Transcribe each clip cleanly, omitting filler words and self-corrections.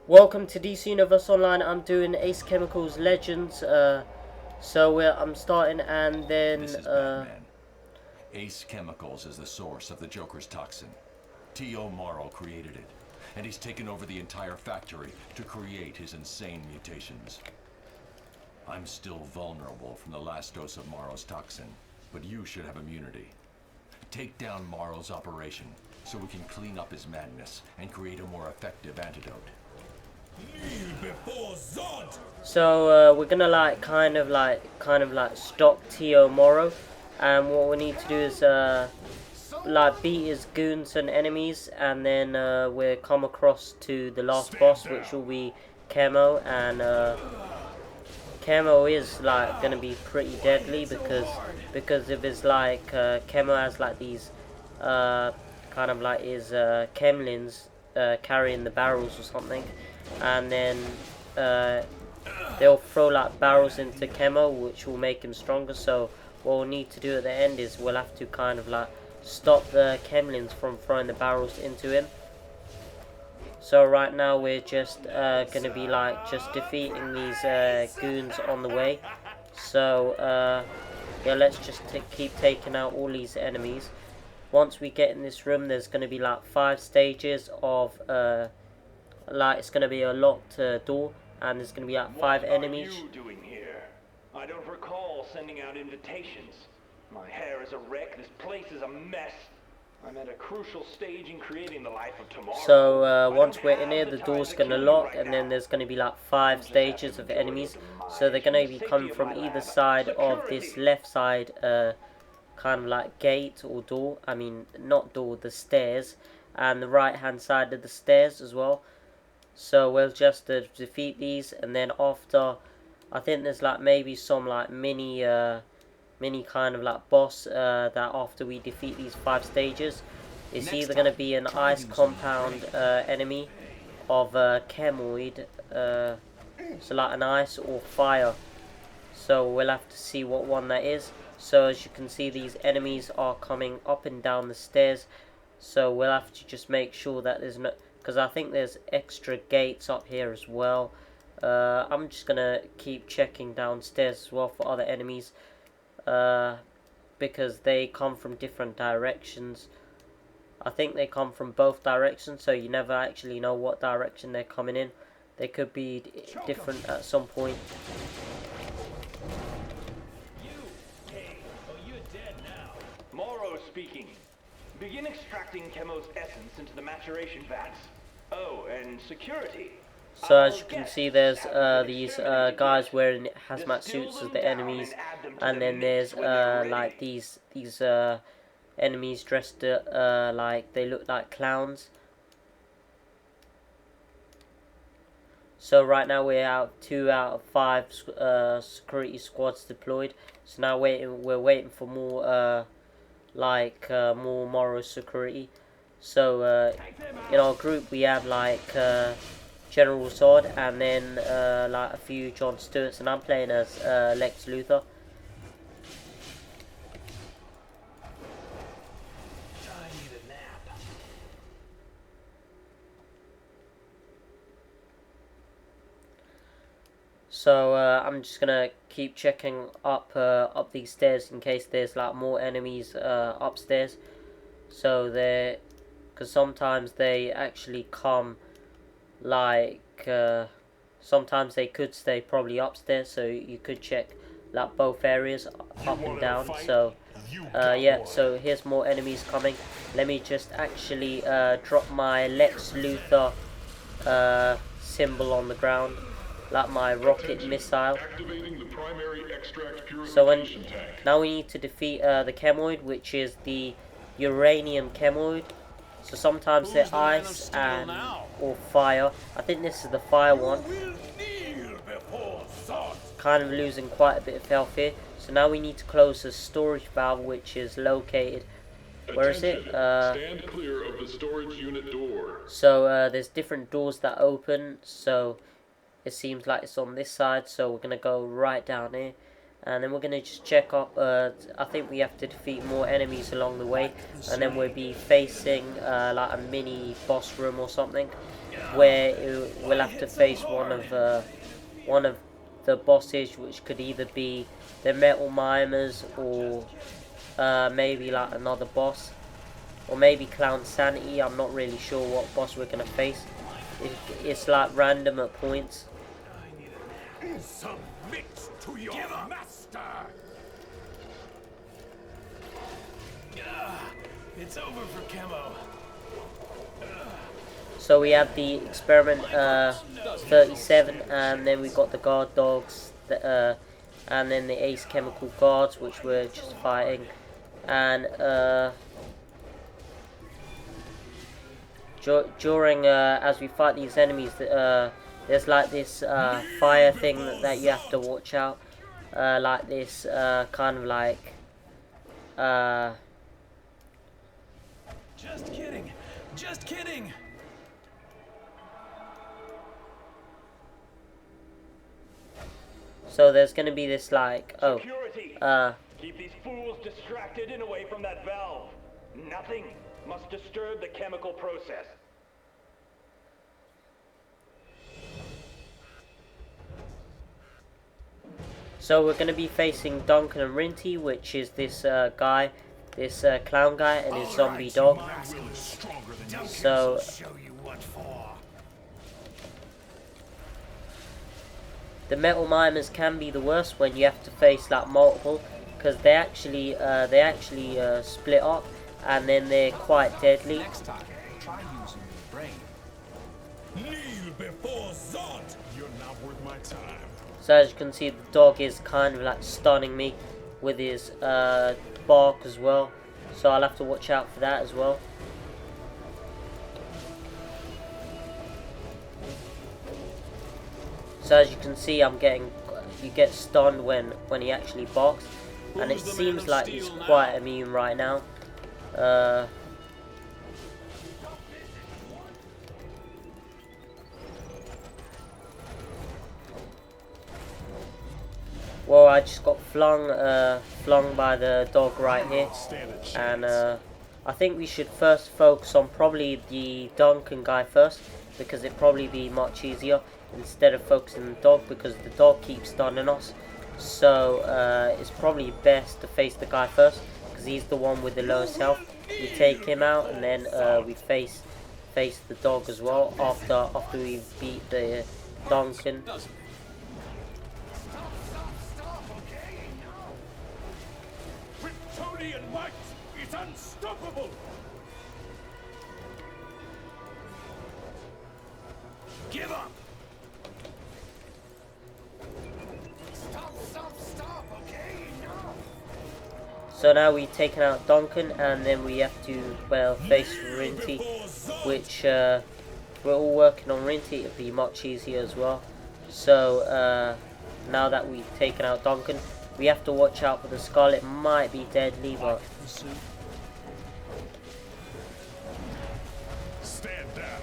Welcome to DC Universe Online. I'm doing Ace Chemicals Legends. I'm starting, and then This is Batman. Ace Chemicals is the source of the Joker's toxin. T.O. Morrow created it, and he's taken over the entire factory to create his insane mutations. I'm still vulnerable from the last dose of Morrow's toxin, but you should have immunity. Take down Morrow's operation so we can clean up his madness and create a more effective antidote. we're gonna stop T.O. Morrow, and what we need to do is beat his goons and enemies, and then we'll come across to the last boss, which will be Chemo, and Chemo is gonna be pretty deadly because of his Chemo has these his Chemlins carrying the barrels or something, and then they'll throw barrels into Chemo, which will make him stronger. So what we'll need to do at the end is we'll have to stop the Chemlins from throwing the barrels into him. So right now we're just gonna be just defeating these goons on the way. So yeah, let's just keep taking out all these enemies. Once we get in this room, there's gonna be 5 stages of it's gonna be a locked door, and there's gonna be 5 enemies. What are you doing here? I don't recall sending out invitations. My hair is a wreck. This place is a mess. I'm at a crucial stage in creating the life of tomorrow. So once we're in here, the door's gonna lock, and then there's gonna be 5 stages of enemies. So they're gonna be coming from either side of this left side gate or door. I mean, not door, the stairs, and the right hand side of the stairs as well. So we'll just defeat these, and then after, I think there's maybe some mini boss that after we defeat these 5 stages, it's either going to be an ice compound enemy of chemoid, so an ice or fire. So we'll have to see what one that is. So as you can see, these enemies are coming up and down the stairs, so we'll have to just make sure that there's no, because I think there's extra gates up here as well. I'm just gonna keep checking downstairs as well for other enemies, because they come from different directions. I think they come from both directions, so you never actually know what direction they're coming in. They could be different at some point. Morrow speaking. Begin extracting Chemo's essence into the maturation vats. Oh, and security. So as you can see, there's these guys wearing hazmat suits as the enemies, and then there's these enemies dressed they look like clowns. So right now we have 2 out of 5 security squads deployed. So now we're waiting for more more Morrow security. So in our group we have General Zod, and then a few John Stewarts, and I'm playing as Lex Luthor. So I'm just gonna keep checking up these stairs in case there's more enemies upstairs. So because sometimes they actually come sometimes they could stay probably upstairs, so you could check both areas up and down. So yeah, so here's more enemies coming. Let me just actually drop my Lex Luthor symbol on the ground, my rocket missile. So now we need to defeat the chemoid, which is the uranium chemoid. So sometimes they're ice and or fire. I think this is the fire one. Kind of losing quite a bit of health here. So now we need to close the storage valve, which is located. Where is it? Stand clear of the storage unit door. So there's different doors that open. So it seems like it's on this side. So we're gonna go right down here. And then we're going to just check up, I think we have to defeat more enemies along the way, and then we'll be facing a mini boss room or something. where we'll have to face one of the bosses, which could either be the Metal Mimers or maybe like another boss, or maybe Clown Sanity. I'm not really sure what boss we're gonna face. It's like random at points. Submit to your master! It's over for Chemo. So we have the Experiment 37, and then we got the guard dogs, and then the Ace Chemical guards, which we're just fighting. And during as we fight these enemies, there's like this fire thing that you have to watch out, like this kind of like Just kidding. Just kidding. so there's gonna be this like Security! Keep these fools distracted and away from that valve. Nothing must disturb the chemical process. so we're gonna be facing Duncan and Rinty, which is this guy, this clown guy, and his zombie dog. So Show you what for. the Metal Mimers can be the worst when you have to face like multiple, because they actually split up, and then they're quite deadly. Next time, try using your brain. Kneel before Zod! You're not worth my time. So as you can see, the dog is kind of like stunning me with his bark as well. So I'll have to watch out for that as well. So as you can see, you get stunned when he actually barks, and it seems like he's quite immune right now. Well, I just got flung by the dog right here, and I think we should first focus on probably the Duncan guy first, because it'd probably be much easier instead of focusing on the dog, because the dog keeps stunning us. So it's probably best to face the guy first, because he's the one with the lowest health. We take him out, and then we face the dog as well after we beat the Duncan. Kryptonian might is unstoppable! Give up! Stop, okay? No! So now we've taken out Duncan, and then we have to, well, face Rinty, which we're all working on Rinty. It'll be much easier as well. So now that we've taken out Duncan, we have to watch out for the skull. It might be deadly, but Stand down.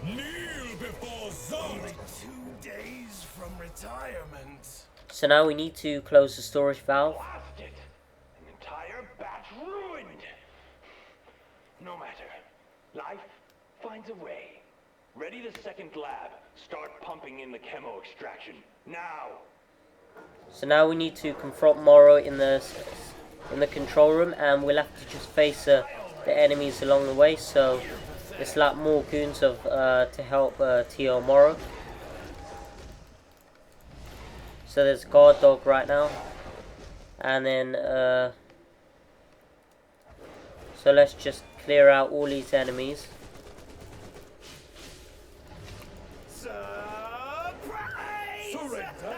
Kneel before Zod! Only 2 days from retirement. so now we need to close the storage valve. Blasted! An entire batch ruined! No matter. Life finds a way. Ready the second lab. Start pumping in the chemo extraction. Now! So now we need to confront Morrow in the control room, and we'll have to just face the enemies along the way. So it's like more goons to help T.O. Morrow. So there's guard dog right now, and then so let's just clear out all these enemies. Surrender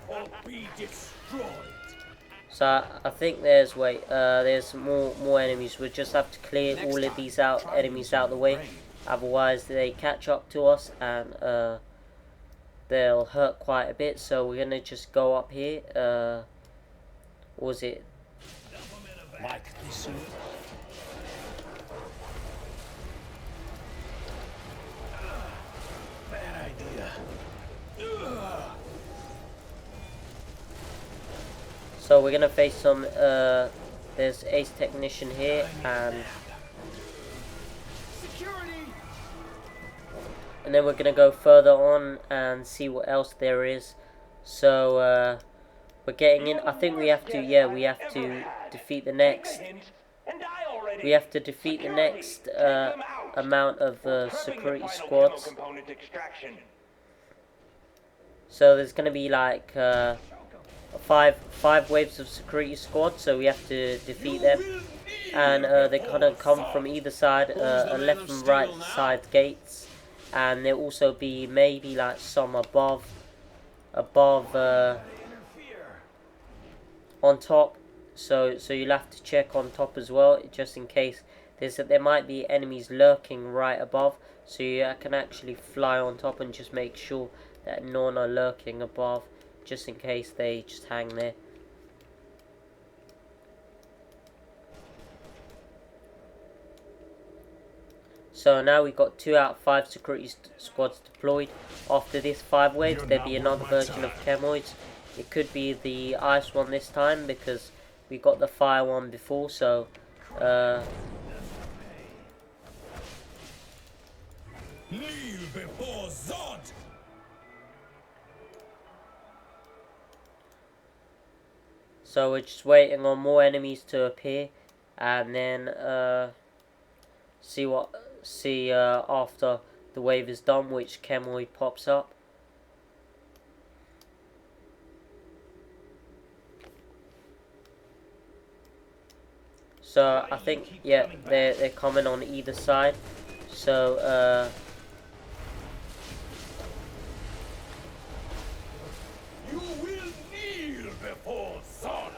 or be destroyed. So I think there's more enemies. We just have to clear all of these enemies out of the way, otherwise they catch up to us, and they'll hurt quite a bit. So we're gonna just go up here. What was it? Like this. Bad idea. So we're gonna face some there's Ace Technician here, and then we're gonna go further on and see what else there is. So we're getting in. I think we have to, yeah, we have to defeat the next. We have to defeat the next amount of security squads. So there's gonna be like five waves of security squads. So we have to defeat them, and they kind of come from either side, left and right side gates, and there'll also be maybe like some above on top. So you'll have to check on top as well, just in case there might be enemies lurking right above. So you can actually fly on top and just make sure that none are lurking above, just in case they just hang there. So now we've got 2 out of 5 security squads deployed. After this 5 waves, there'll be another version of Chemoids. It could be the ice one this time, because we got the fire one before. So Kneel before Zod! so we're just waiting on more enemies to appear, and then see after the wave is done which Chemoid pops up. So I think, yeah, they're coming on either side. So You will kneel before Zod!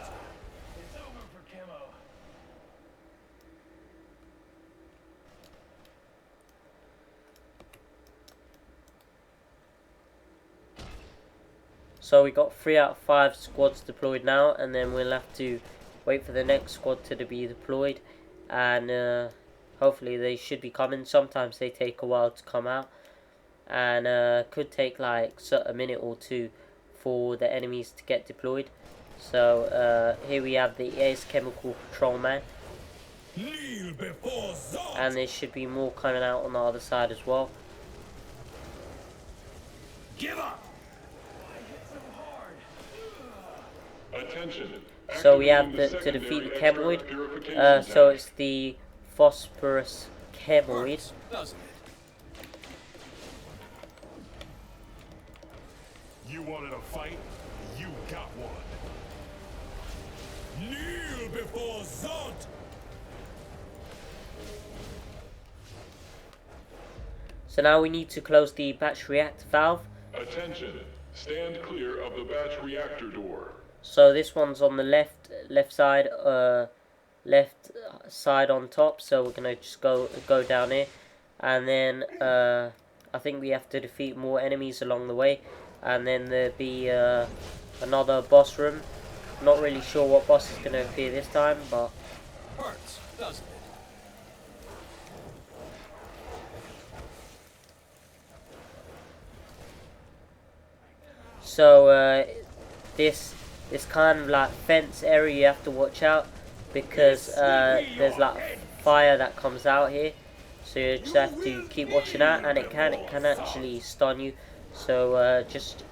It's over for Chemo. So we got 3 out of 5 squads deployed now, and then we'll have to wait for the next squad to be deployed, and hopefully they should be coming. Sometimes they take a while to come out, and could take like a minute or two for the enemies to get deployed. So here we have the Ace Chemical Patrolman, Kneel before Zod! and there should be more coming out on the other side as well. Give up! Attention. So we have Activating to defeat the secondary Chemoid. extract purification So tank. it's the Phosphorus Chemoid. Doesn't it? You wanted a fight? You got one. Kneel before Zod! So now we need to close the batch reactor valve. Attention. Stand clear of the batch reactor door. So this one's on the left side on top. So we're gonna just go down here, and then I think we have to defeat more enemies along the way, and then there'll be another boss room. Not really sure what boss is gonna appear this time, but Hurts, doesn't it? so this kind of like fence area you have to watch out, because there's like fire that comes out here, so you just have to keep watching out, and it can actually stun you. So just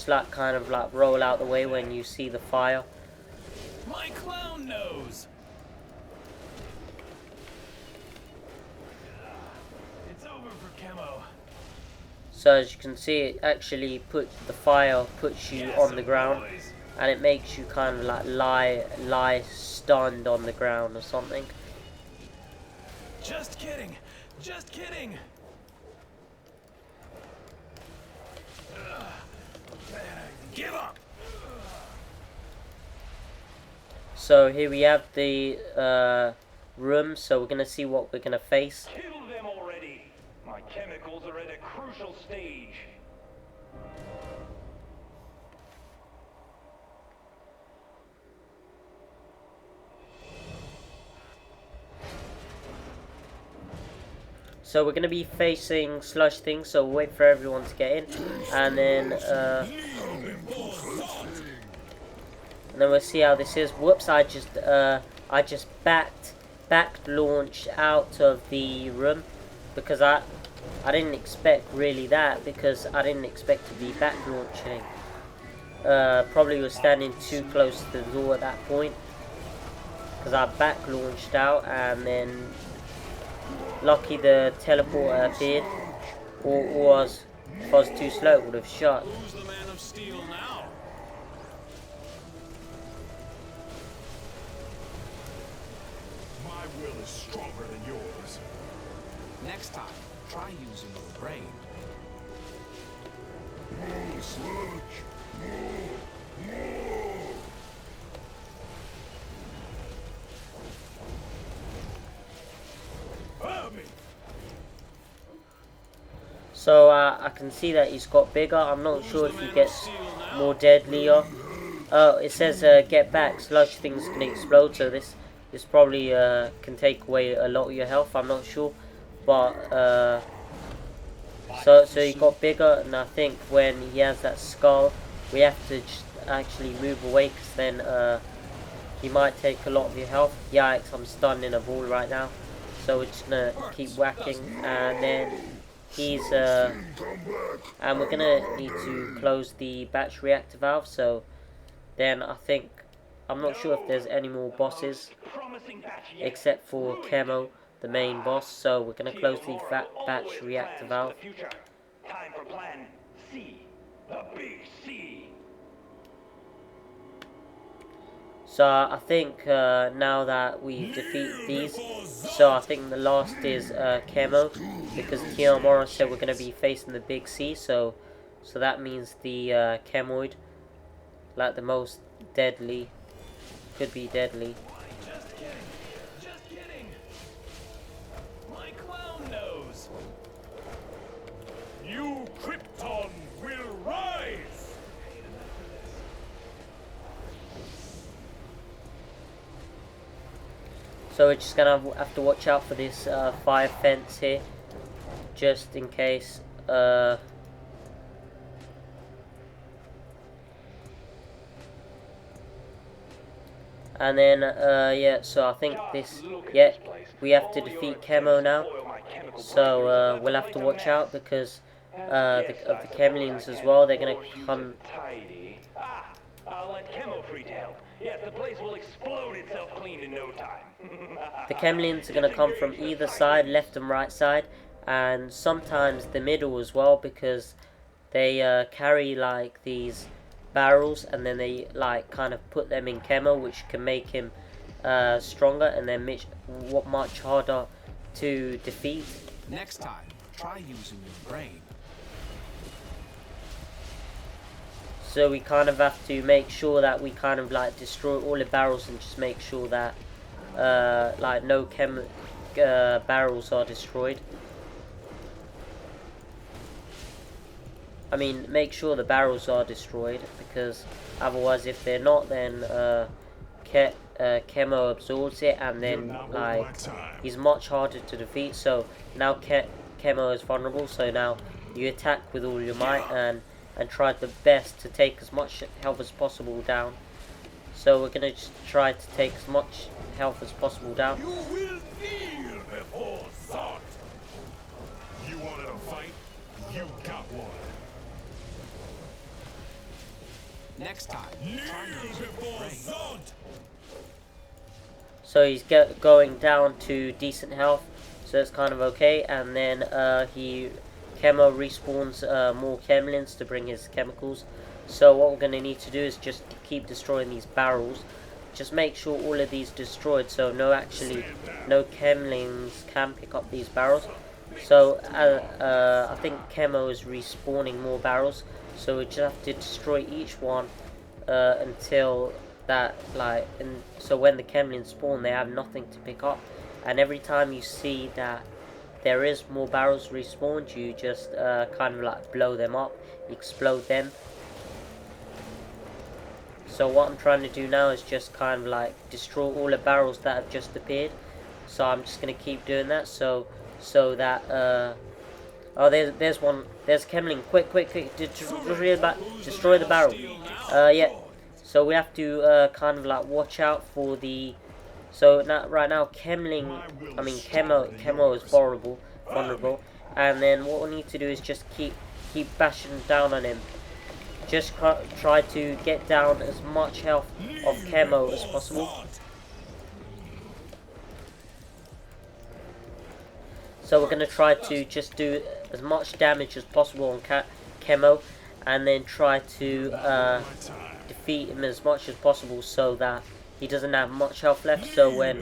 like kind of like roll out the way when you see the fire. My clown nose! It's over for Chemo. So as you can see, it actually puts you on the ground, and it makes you kind of like lie stunned on the ground or something. Just kidding! Just kidding! Give up! So here we have the room, so we're gonna see what we're gonna face. Kill them already! My chemicals are at a crucial stage. So we're going to be facing slush things, so we'll wait for everyone to get in, and then we'll see how this is. Whoops, I just I just back launched out of the room because I didn't expect really that, because I didn't expect to be back launching. Probably was standing too close to the door at that point, because I back launched out, and then lucky the teleporter appeared, or was, if I was too slow it would have shot. Who's the man of steel now? My will is stronger than yours. Next time, try using your brain. Move, Sludge. Move. Help me. So I can see that he's got bigger. I'm not sure if he gets more deadlier. Oh, it says get back, sludge things can explode, so this probably can take away a lot of your health. I'm not sure, but so he got bigger, and I think when he has that skull, we have to just actually move away, because then he might take a lot of your health. Yikes, I'm stunned in a ball right now, so we're just gonna keep whacking, and then he's and we're gonna need to close the batch reactor valve. So then I'm not sure if there's any more bosses Promising batch yet. except for Chemo, the main boss. So we're gonna close the batch reactor valve. Future. Time for plan C. The big C. So I think now that we defeat these, so I think the last is Chemo, because Kiyomaru said we're gonna be facing the big C. So that means the Chemoid, like the most deadly, could be deadly. Just kidding. Just kidding. My clown nose. You Krypton will rise. So we're just gonna have to watch out for this fire fence here, just in case. And then yeah, so I think this, yeah, we have to defeat Chemo now. So we'll have to watch out, because of the Chemlians as well. They're gonna come. Tidy. I'll let Chemo free to help. Yes, the place will explode itself clean in no time. The Chemlians are going to come from either side, left and right side, and sometimes the middle as well, because they carry like these barrels, and then they like kind of put them in Chemo, which can make him stronger, and then much harder to defeat. Next time, try using your brain. So we kind of have to make sure that we kind of like destroy all the barrels, and just make sure that like no barrels are destroyed. I mean, make sure the barrels are destroyed, because otherwise if they're not, then Chemo absorbs it, and then like he's much harder to defeat. So now Chemo is vulnerable, so now you attack with all your might and try the best to take as much health as possible down. So we're gonna just try to take as much health as possible down. You will kneel before Zod. You wanted a fight? You got one. Next time, Kneel try using your before brain. Zod. So he's going down to decent health, so it's kind of okay. And then Chemo respawns more Chemlians to bring his chemicals. So what we're going to need to do is just keep destroying these barrels. Just make sure all of these destroyed, so no Chemlians can pick up these barrels. So I think Chemo is respawning more barrels, so we just have to destroy each one until that, like, and so when the Chemlians spawn, they have nothing to pick up. And every time you see that there is more barrels respawned, you just kind of like blow them up, explode them. So what I'm trying to do now is just kind of like destroy all the barrels that have just appeared. So I'm just gonna keep doing that, so that oh, there's one, there's Chemling, quick, destroy the barrel. Yeah, so we have to kind of like watch out for the So now, right now, Chemo is vulnerable, and then what we need to do is just keep bashing down on him. Just try to get down as much health of Chemo as possible. So we're gonna try to just do as much damage as possible on Chemo, and then try to defeat him as much as possible so that he doesn't have much health left. So when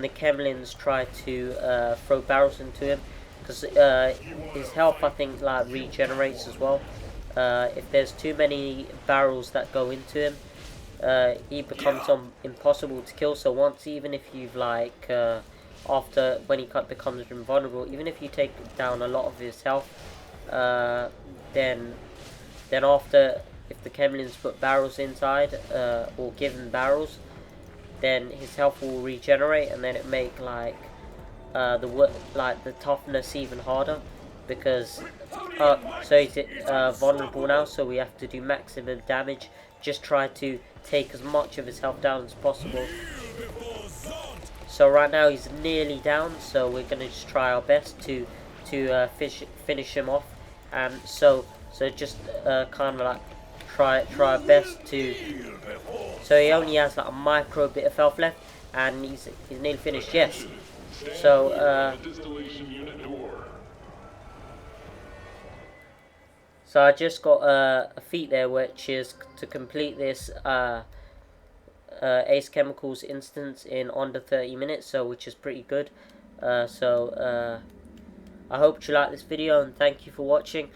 the Kemlins try to throw barrels into him, because his health, I think, like regenerates as well. If there's too many barrels that go into him, he becomes impossible to kill. So once, even if you've like after when he becomes invulnerable, even if you take down a lot of his health, then after, if the Kemlins put barrels inside, or give him barrels, then his health will regenerate, and then it make like the toughness even harder, because so he's vulnerable now, so we have to do maximum damage. Just try to take as much of his health down as possible. So right now he's nearly down, so we're gonna just try our best to finish him off, and so just kind of like try our best to. So he only has like a micro bit of health left, and he's nearly finished. Yes. So so I just got a feat there, which is to complete this Ace Chemicals instance in under 30 minutes, so which is pretty good. I hope you like this video, and thank you for watching.